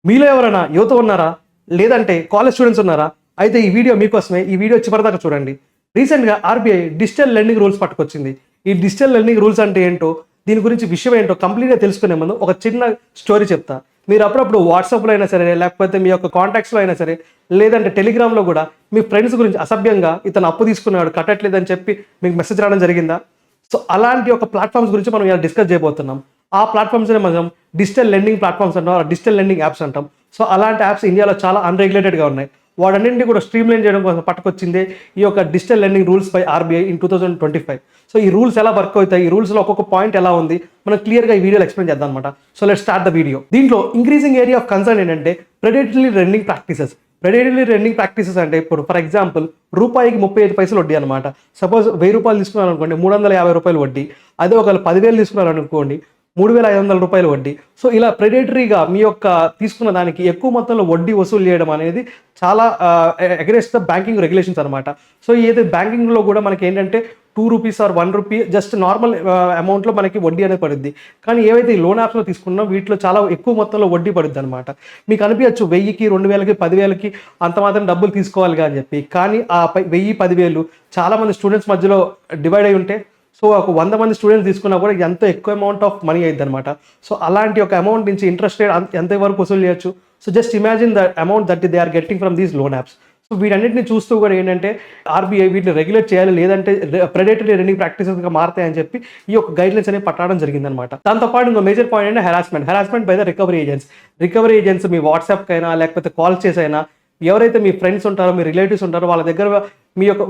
మీలో ఎవరైనా యువత ఉన్నారా? లేదంటే కాలేజ్ స్టూడెంట్స్ ఉన్నారా? అయితే ఈ వీడియో మీకోసమే. ఈ వీడియో చివరిదాకా చూడండి. రీసెంట్‌గా ఆర్‌బీఐ డిజిటల్ లెండింగ్ రూల్స్ పట్టుకొచ్చింది. ఈ డిజిటల్ లెండింగ్ రూల్స్ అంటే ఏంటో, దీని గురించి విషయం ఏంటో కంప్లీట్‌గా తెలుసుకునే ముందు ఒక చిన్న స్టోరీ చెప్తా. మీరు అప్పుడప్పుడు వాట్సాప్‌లో అయినా సరే, లేకపోతే మీ యొక్క కాంటాక్ట్స్‌లో అయినా సరే, లేదంటే టెలిగ్రామ్‌లో గూడా మీ ఫ్రెండ్స్ గురించి అసభ్యంగా ఇతను అప్పు తీసుకున్నాడు కట్టట్లేదని చెప్పి మీకు మెసేజ్ రావడం జరిగిందా? సో, అలాంటి ఒక ప్లాట్‌ఫార్మ్స్ గురించి మనం ఇలా డిస్కస్ చేయబోతున్నాం. ఆ ప్లాట్‌ఫార్మ్స్‌నే మనం డిజిటల్ లెండింగ్ ప్లాట్‌ఫార్మ్స్ అంటాం. డిజిటల్ లెండింగ్ యాప్స్ అంటాం. సో, అలాంటి యాప్స్ ఇండియాలో చాలా అన్‌రెగ్యులేటెడ్‌గా ఉన్నాయి. వాటన్నింటిని కూడా స్ట్రీమ్‌లైన్ చేయడం కోసం పట్టుకొచ్చిందే ఈ యొక్క digital lending rules by RBI in 2025. So, ఈ రూల్స్ ఎలా వర్క్ అవుతాయి? ఈ రూల్స్‌లో ఒక్కొక్క పాయింట్ ఎలా ఉంది? మనం క్లియర్‌గా ఈ వీడియోలో ఎక్స్‌ప్లెయిన్ చేద్దాం అన్నమాట. So, let's start the video. దీంట్లో ఇంక్రీజింగ్ ఏరియా ఆఫ్ కన్సర్న్ ఏంటంటే predatory lending practices. Predatory lending practices అంటే ఇప్పుడు ఫర్ ఎగ్జాంపుల్ రూపాయికి 35 పైసలు వడ్డీ అనమాట. సపోజ్ రూ. 1000 తీసుకున్నారనుకోండి రూ. 350 వడ్డీ. అదే ఒకవేళ 10,000 తీసుకున్నారనుకోండి రూ. 3,500 వడ్డీ. సో, ఇలా ప్రెడేటరీగా మీ యొక్క తీసుకున్న దానికి ఎక్కువ మొత్తంలో వడ్డీ వసూలు చేయడం అనేది చాలా అగైన్స్ట్ ద బ్యాంకింగ్ రెగ్యులేషన్స్ అనమాట. సో, ఏదైతే బ్యాంకింగ్‌లో కూడా మనకి ఏంటంటే రూ. 2 ఆర్ రూ. 1 జస్ట్ నార్మల్ అమౌంట్‌లో మనకి వడ్డీ అనేది పడుద్ది. కానీ ఏవైతే ఈ లోన్ యాప్స్‌లో తీసుకున్నామో వీటిలో చాలా ఎక్కువ మొత్తంలో వడ్డీ పడుద్దనమాట. మీకు అనిపించచ్చు 1000కి, 2000కి, 10,000కి అంత మాత్రం డబ్బులు తీసుకోవాలిగా అని చెప్పి. కానీ ఆ 1000, 10,000 చాలామంది స్టూడెంట్స్ మధ్యలో డివైడ్ అయ్యి ఉంటే, సో, ఒక 100 మంది స్టూడెంట్స్ తీసుకున్నా కూడా ఎంతో ఎక్కువ అమౌంట్ ఆఫ్ మనీ అయిద్దనమాట. సో, అలాంటి ఒక అమౌంట్ నుంచి ఇంట్రెస్ట్ రేట్ ఎంత వరకు వసూలు చేయొచ్చు? So, just imagine the amount that they are getting from these loan apps. So, వీటన్నిటిని చూస్తూ కూడా ఏంటంటే ఆర్‌బీఐ వీటిని రెగ్యులేట్ చేయాలి, లేదంటే ప్రెడేటరీ లెండింగ్ ప్రాక్టీసెస్‌గా మారతాయని చెప్పి ఈ యొక్క గైడ్‌లైన్స్ అనేవి పట్టడం జరిగిందనమాట. దాంతో పాటు ఇంకో మేజర్ పాయింట్ అంటే harassment by the recovery agents. Recovery agents మీ వాట్సాప్‌కైనా లేకపోతే కాల్ చేసైనా ఎవరైతే మీ ఫ్రెండ్స్ ఉంటారో, మీ రిలేటివ్స్ ఉంటారో వాళ్ళ దగ్గర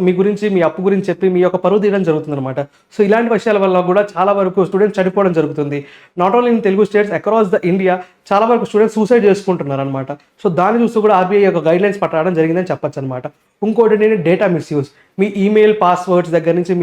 మీ గురించి, మీ అప్పు గురించి చెప్పి మీ యొక్క పరువు తీయడం జరుగుతుందనమాట. సో, ఇలాంటి విషయాల వల్ల కూడా చాలా వరకు స్టూడెంట్స్ చనిపోవడం జరుగుతుంది. Not only in Telugu states, across the India చాలా వరకు స్టూడెంట్స్ సూసైడ్ చేసుకుంటున్నారనమాట. సో, దాన్ని చూస్తూ కూడా ఆర్‌బీఐ యొక్క గైడ్‌లైన్స్ పట్టడం జరిగిందని చెప్పొచ్చు అనమాట. ఇంకోటి ఏంటంటే డేటా మిస్‌యూజ్. మీ ఈమెయిల్ పాస్వర్డ్స్ దగ్గర నుంచి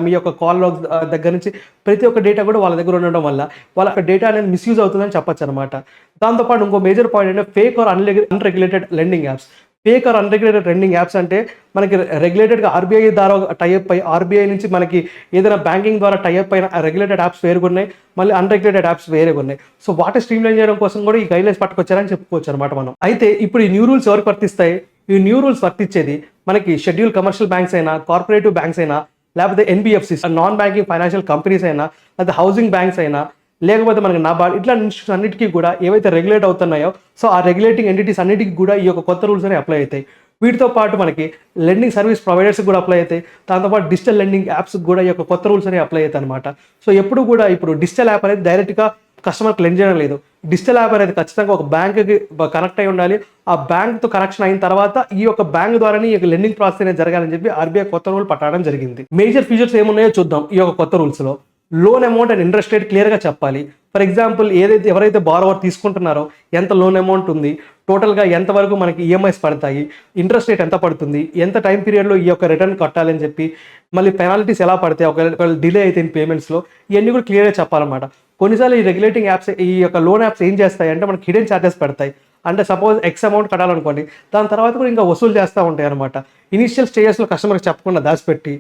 మీ యొక్క కాల్ లాగ్స్ దగ్గర నుంచి ప్రతి ఒక్క డేటా కూడా వాళ్ళ దగ్గర ఉండడం వల్ల వాళ్ళ డేటా అనేది మిస్‌యూజ్ అవుతుందని చెప్పొచ్చు అనమాట. దాంతోపాటు ఇంకో మేజర్ పాయింట్ ఏంటంటే fake are unregulated lending apps. Fake are unregulated lending apps అంటే మనకి రెగ్యులేటెడ్‌గా ఆర్‌బీఐ ద్వారా టైఅప్ అయ్యి ఆర్‌బీఐ నుంచి మనకి ఏదైనా బ్యాంకింగ్ ద్వారా టైఅప్ అయిన రెగ్యులేటెడ్ యాప్స్ వేరుగా ఉన్నాయి. మళ్ళీ అన్‌రెగ్యులేటెడ్ యాప్స్ వేరేగా ఉన్నాయి. సో, వాటిని స్ట్రీమ్‌లైన్ చేయడం కోసం కూడా ఈ గైడ్‌లైన్స్ పట్టుకొచ్చారని చెప్పుకోవచ్చు అనమాట మనం. అయితే ఇప్పుడు ఈ న్యూ రూల్స్ ఎవరికి వర్తిస్తాయి? ఈ న్యూ రూల్స్ వర్తించేది మనకి షెడ్యూల్ కమర్షియల్ బ్యాంక్స్ అయినా, కార్పొరేటివ్ బ్యాంక్స్ అయినా, లేకపోతే ఎన్‌బీఎఫ్‌సీస్ నాన్ బ్యాంకింగ్ ఫైనాన్షియల్ కంపెనీస్ అయినా, లేకపోతే హౌసింగ్ బ్యాంక్స్ అయినా, లేకపోతే మనకి నాబార్డ్ ఇట్లాంటి ఇన్స్టిట్యూట్స్ అన్నిటికీ కూడా ఏవైతే రెగ్యులేట్ అవుతున్నాయో, సో, ఆ రెగ్యులేటింగ్ ఎంటిటీస్ అన్నిటికి కూడా ఈ యొక్క కొత్త రూల్స్ అనేవి అప్లై అవుతాయి. వీటితో పాటు మనకి లెండింగ్ సర్వీస్ ప్రొవైడర్స్‌కి కూడా అప్లై అవుతాయి. దాంతోపాటు డిజిటల్ లెండింగ్ యాప్స్‌కి కూడా ఈ యొక్క కొత్త రూల్స్ అనేవి అప్లై అవుతాయి అనమాట. సో, ఎప్పుడు కూడా ఇప్పుడు డిజిటల్ యాప్ అనేది డైరెక్ట్‌గా కస్టమర్‌కి లెండ్ చేయడం లేదు. డిజిటల్ యాప్ అనేది ఖచ్చితంగా ఒక బ్యాంక్‌కి కనెక్ట్ అయి ఉండాలి. ఆ బ్యాంక్‌తో కనెక్షన్ అయిన తర్వాత ఈ యొక్క బ్యాంక్ ద్వారానే ఈ యొక్క లెండింగ్ ప్రాసెస్ అనేది జరగాలని చెప్పి ఆర్‌బీఐ కొత్త రూల్ పట్టడం జరిగింది. మేజర్ ఫీచర్స్ ఏమున్నాయో చూద్దాం ఈ యొక్క కొత్త రూల్స్‌లో. Loan amount and interest rate క్లియర్‌గా చెప్పాలి. ఫర్ ఎగ్జాంపుల్ ఎవరైతే బారోవర్ తీసుకుంటున్నారో ఎంత లోన్ అమౌంట్ ఉంది, టోటల్‌గా ఎంత వరకు మనకి ఈఎంఐస్ పడతాయి, ఇంట్రెస్ట్ రేట్ ఎంత పడుతుంది, ఎంత టైం పీరియడ్‌లో ఈ యొక్క రిటర్న్ కట్టాలని చెప్పి, మళ్ళీ పెనాల్టీస్ ఎలా పడతాయి ఒకవేళ డిలే అయితే పేమెంట్స్‌లో, ఇవన్నీ కూడా క్లియర్‌గా చెప్పాలన్నమాట. కొన్నిసార్లు ఈ రెగ్యులేటింగ్ యాప్స్ ఈ యొక్క లోన్ యాప్స్ ఏం చేస్తాయంటే మనకి హిడెన్ చార్జెస్ పెడతాయి. అంటే సపోజ్ ఎక్స్ అమౌంట్ కట్టాలనుకోండి, దాని తర్వాత కూడా ఇంకా వసూలు చేస్తూ ఉంటాయి అనమాట. ఇనీషియల్ స్టేజెస్‌లో కస్టమర్‌కి చెప్పకుండా దాచిపెట్టి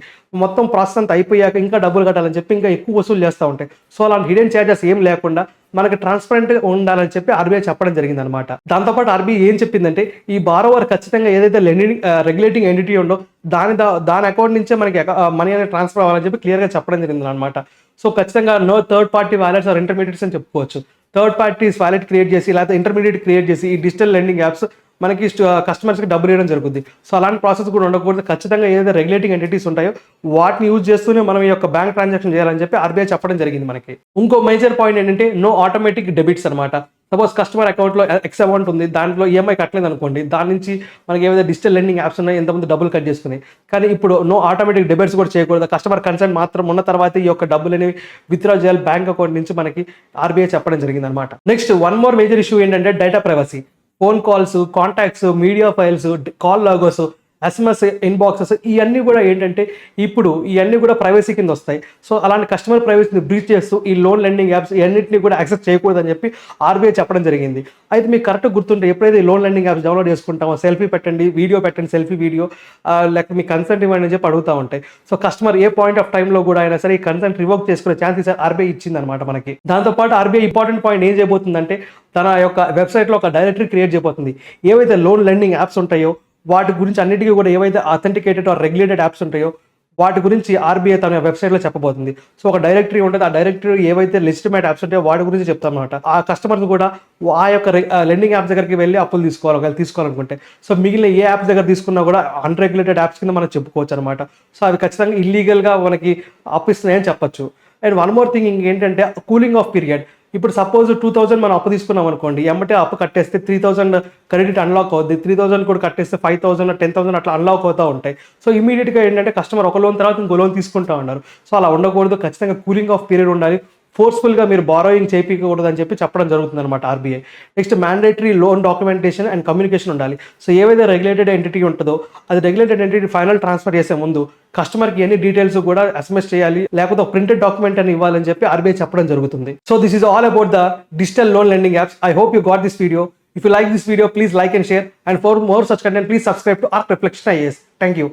మొత్తం ప్రాసెస్ అంతా అయిపోయాక ఇంకా డబ్బులు కట్టాలని చెప్పి ఇంకా ఎక్కువ వసూలు చేస్తూ ఉంటాయి. సో, అలాంటి హిడెన్ చార్జెస్ ఏం లేకుండా మనకి ట్రాన్స్పరెంట్‌గా ఉండాలని చెప్పి ఆర్‌బీఐ చెప్పడం జరిగిందనమాట. దాంతోపాటు ఆర్‌బీఐ ఏం చెప్పిందంటే ఈ బారోవర్ ఖచ్చితంగా ఏదైతే రెగ్యులేటింగ్ ఎంటిటీ ఉందో దాని అకౌంట్ నుంచే మనకి మనీ అనేది ట్రాన్స్ఫర్ అవ్వాలని చెప్పి క్లియర్‌గా చెప్పడం జరిగిందనమాట. సో, ఖచ్చితంగా no third party wallets or intermediates అని చెప్పుకోవచ్చు. థర్డ్ పార్టీస్ వాలెట్ క్రియేట్ చేసి లేకపోతే ఇంటర్మీడియేట్ క్రియేట్ చేసి ఈ డిజిటల్ లెండింగ్ యాప్స్ మనకి కస్టమర్స్‌కి డబ్బులు ఇవ్వడం జరుగుతుంది. సో, అలాంటి ప్రాసెస్ కూడా ఉండకూడదు. ఖచ్చితంగా ఏదైతే రెగ్యులేటింగ్ ఎంటిటీస్ ఉంటాయో వాటిని యూజ్ చేస్తూనే మనం ఈ యొక్క బ్యాంక్ ట్రాన్సాక్షన్ చేయాలని చెప్పి ఆర్‌బీఐ చెప్పడం జరిగింది మనకి. ఇంకో మేజర్ పాయింట్ ఏంటంటే నో ఆటోమేటిక్ డెబిట్స్ అనమాట. సపోజ్ కస్టమర్ అకౌంట్‌లో ఎక్స్ అమౌంట్ ఉంది. దాంట్లో ఈఎంఐ కట్టలేదు అనుకోండి. దాని నుంచి మనకి ఏవైతే డిజిటల్ లెండింగ్ యాప్స్ ఉన్నాయో ఎంతమంది డబ్బులు కట్ చేసుకున్నాయి. కానీ ఇప్పుడు నో ఆటోమేటిక్ డెబిట్స్ కూడా చేయకూడదు. కస్టమర్ కన్సెంట్ మాత్రం ఉన్న తర్వాత ఈ యొక్క డబ్బులు అనేవి విత్‌డ్రా చేయాలి బ్యాంక్ అకౌంట్ నుంచి మనకి ఆర్‌బీఐ చెప్పడం జరిగిందనమాట. Next one more major issue ఏంటంటే data privacy. Phone calls, contacts, media files, call logs SMS inboxes ఇవన్నీ కూడా ఏంటంటే ఇప్పుడు ఇవన్నీ కూడా ప్రైవసీ కింద వస్తాయి. సో అలాంటి కస్టమర్ ప్రైవసీని బ్రీచ్ చేస్తూ ఈ లోన్ లెండింగ్ యాప్స్ ఇవన్నింటినీ కూడా యాక్సెస్ చేయకూడదని చెప్పి ఆర్బీఐ చెప్పడం జరిగింది. అయితే మీకు కరెక్ట్ గుర్తుంటే ఎప్పుడైతే ఈ లోన్ లెండింగ్ యాప్స్ డౌన్లోడ్ చేసుకుంటామో సెల్ఫీ పెట్టండి, వీడియో పెట్టండి, సెల్ఫీ వీడియో, లేకపోతే మీ కన్సెంట్ ఇవ్వండి అని చెప్పి అడుగుతూ ఉంటాయి. So customer A point of టైంలో కూడా అయినా సరే ఈ కన్సెంట్ రివోక్ చేసుకునే ఛాన్స్ ఆర్బీఐ ఇచ్చింది అనమాట మనకి. దాంతోపాటు ఆర్బీఐ ఇంపార్టెంట్ పాయింట్ ఏం చేయబోతుందంటే తన యొక్క వెబ్సైట్లో ఒక డైరెక్టరీ క్రియేట్ చేయబోతుంది. ఏవైతే లోన్ లెండింగ్ యాప్స్ ఉంటాయో వాటి గురించి అన్నిటికీ కూడా ఏవైతే అథెంటికేటెడ్ ఆర్ రెగ్యులేటెడ్ యాప్స్ ఉంటాయో వాటి గురించి ఆర్బీఐ తన వెబ్సైట్లో చెప్పబోతుంది. సో ఒక డైరెక్టరీ ఉంటుంది, ఆ డైరెక్టరీ ఏవైతే లెజిటిమేట్ యాప్స్ ఉంటాయో వాటి గురించి చెప్తామన్నమాట. ఆ కస్టమర్స్ కూడా ఆ యొక్క లెండింగ్ యాప్స్ దగ్గరికి వెళ్ళి అప్పులు తీసుకోవాలి ఒకవేళ తీసుకోవాలనుకుంటే. సో మిగిలిన ఏ యాప్స్ దగ్గర తీసుకున్నా కూడా అన్రెగ్యులేటెడ్ యాప్స్ కింద మనం చెప్పుకోవచ్చు అనమాట. సో అవి ఖచ్చితంగా ఇల్లీగల్గా మనకి అప్పిస్తున్నాయని చెప్పొచ్చు. అండ్ వన్ మోర్ థింగ్ ఇంకేంటంటే కూలింగ్ ఆఫ్ పీరియడ్. ఇప్పుడు సపోజ్ 2000 మనం అప్పు తీసుకున్నాం అనుకోండి, ఎమ్మటే అప్పు కట్టేస్తే 3000 క్రెడిట్ అన్లాక్ అవుద్ది, 3000 కూడా కట్టేస్తే 5000 10,000 అట్లా అన్లాక్ అవుతూ ఉంటాయి. సో ఇమీడియట్గా ఏంటంటే కస్టమర్ ఒక లోన్ తర్వాత ఇంకో లోన్ తీసుకుంటా ఉన్నారు. సో అలా ఉండకూడదు, ఖచ్చితంగా కూలింగ్ ఆఫ్ పీరియడ్ ఉండాలి. ఫోర్స్ఫుల్గా మీరు బారోయింగ్ చేయకూడదు అని చెప్పి చెప్పడం జరుగుతుంది అనమాట RBI. Next mandatory loan documentation and communication ఉండాలి. సో ఏవైతే రెగ్యులేటెడ్ ఎంటిటీ ఉంటుందో అది రెగ్యులేటెడ్ ఎంటిటీ ఫైనల్ ట్రాన్స్ఫర్ చేసే ముందు కస్టమర్కి ఎన్ని డీటెయిల్స్ కూడా ఎస్ఎంఎస్ చేయాలి, లేకపోతే ఒక ప్రింటెడ్ డాక్యుమెంట్ అని ఇవ్వాలని చెప్పి ఆర్బీఐ చెప్పడం జరుగుతుంది. So this is all about the digital loan lending apps. I hope you got this video. If you like this video, please like and share. And for more such content, please subscribe to Arc Reflection IAS. Thank you.